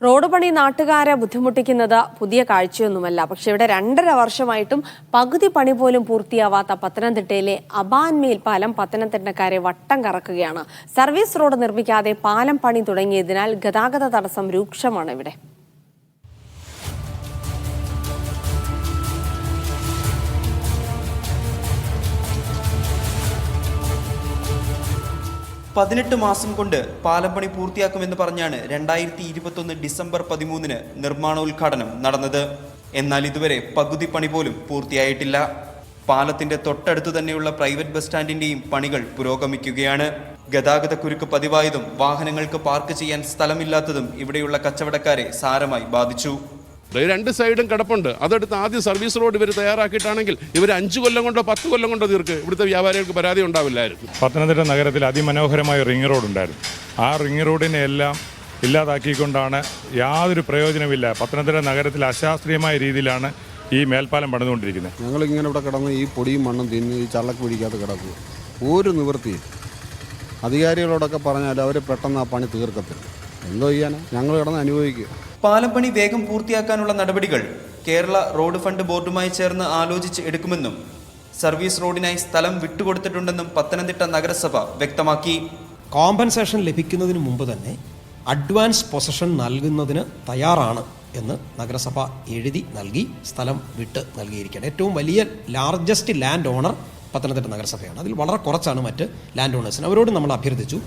Road പണി നാട്ടുകാരെ ബുദ്ധിമുട്ടിക്കുന്നത് പുതിയ കാഴ്ചയൊന്നുമല്ല. പക്ഷെ ഇവിടെ 2.5 വർഷമായിട്ടും പകുതി പണി പോലും പൂർത്തിയാവാത്ത പത്തനംതിട്ടയിലെ അബാൻമേൽ പാലം പത്തനംതിട്ടക്കാരെ വട്ടം കറക്കുകയാണ്. സർവീസ് റോഡ് നിർമ്മിക്കാതെ പാലം പണി തുടങ്ങിയതിനാൽ ഗതാഗത തടസ്സം രൂക്ഷമാണ് ഇവിടെ. പതിനെട്ട് മാസം കൊണ്ട് പാലം പണി പൂർത്തിയാക്കുമെന്ന് പറഞ്ഞാണ് 2021 ഡിസംബർ 13 നിർമ്മാണോദ്ഘാടനം നടന്നത്. എന്നാൽ ഇതുവരെ പകുതി പണി പോലും പൂർത്തിയായിട്ടില്ല. പാലത്തിന്റെ തൊട്ടടുത്തു തന്നെയുള്ള പ്രൈവറ്റ് ബസ് സ്റ്റാൻഡിന്റെയും പണികൾ പുരോഗമിക്കുകയാണ്. ഗതാഗത കുരുക്ക് പതിവായതും വാഹനങ്ങൾക്ക് പാർക്ക് ചെയ്യാൻ സ്ഥലമില്ലാത്തതും ഇവിടെയുള്ള കച്ചവടക്കാരെ സാരമായി ബാധിച്ചു. രണ്ട് സൈഡും കിടപ്പുണ്ട്. അതെടുത്ത് ആദ്യം സർവീസ് റോഡ് ഇവർ തയ്യാറാക്കിയിട്ടാണെങ്കിൽ ഇവർ 5 കൊല്ലം കൊണ്ടോ 10 കൊല്ലം കൊണ്ടോ തീർക്ക് ഇവിടുത്തെ വ്യാപാരികൾക്ക് പരാതി ഉണ്ടാവില്ലായിരുന്നു. പത്തനംതിട്ട നഗരത്തിൽ അതിമനോഹരമായ റിംഗ് റോഡ് ഉണ്ടായിരുന്നു. ആ റിംഗ് റോഡിനെ എല്ലാം ഇല്ലാതാക്കിക്കൊണ്ടാണ് യാതൊരു പ്രയോജനമില്ല. പത്തനംതിട്ട നഗരത്തിൽ അശാസ്ത്രീയമായ രീതിയിലാണ് ഈ മേൽപ്പാലം പണിതുകൊണ്ടിരിക്കുന്നത്. ഞങ്ങളിങ്ങനെ ഇവിടെ കിടന്ന് ഈ പൊടിയും മണ്ണും തിന്ന് ഈ ചള്ളക്ക് പിടിക്കാതെ കിടക്കുക. ഒരു നിവൃത്തിയും അധികാരികളോടൊക്കെ പറഞ്ഞാൽ അവർ പെട്ടെന്ന് ആ പണി തീർക്കത്തില്ല. എന്തോ ചെയ്യാനാണ്, ഞങ്ങൾ കിടന്ന് അനുഭവിക്കുക. പാലം പണി വേഗം പൂർത്തിയാക്കാനുള്ള നടപടികൾ കേരള റോഡ് ഫണ്ട് ബോർഡുമായി ചേർന്ന് ആലോചിച്ച് എടുക്കുമെന്നും സർവീസ് റോഡിനായി സ്ഥലം വിട്ടുകൊടുത്തിട്ടുണ്ടെന്നും പത്തനംതിട്ട നഗരസഭ വ്യക്തമാക്കി. കോമ്പൻസേഷൻ ലഭിക്കുന്നതിന് മുമ്പ് തന്നെ അഡ്വാൻസ് പൊസഷൻ നൽകുന്നതിന് തയ്യാറാണ് എന്ന് നഗരസഭ എഴുതി നൽകി സ്ഥലം വിട്ട് നൽകിയിരിക്കുകയാണ്. ഏറ്റവും വലിയ ലാർജസ്റ്റ് ലാൻഡ് ഓണർ പത്തനംതിട്ട നഗരസഭയാണ്. അതിൽ വളരെ കുറച്ചാണ് മറ്റ് ലാൻഡ് ഓണേഴ്സിന്. അവരോട് നമ്മൾ അഭ്യർത്ഥിച്ചു.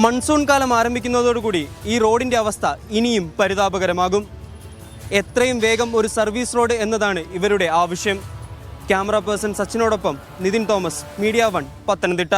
മൺസൂൺ കാലം ആരംഭിക്കുന്നതോടുകൂടി ഈ റോഡിന്റെ അവസ്ഥ ഇനിയും പരിതാപകരമാകും. എത്രയും വേഗം ഒരു സർവീസ് റോഡ് എന്നതാണ് ഇവരുടെ ആവശ്യം. ക്യാമറ പേഴ്സൺ സച്ചിനോടൊപ്പം നിതിൻ തോമസ്, മീഡിയ 1, പത്തനംതിട്ട.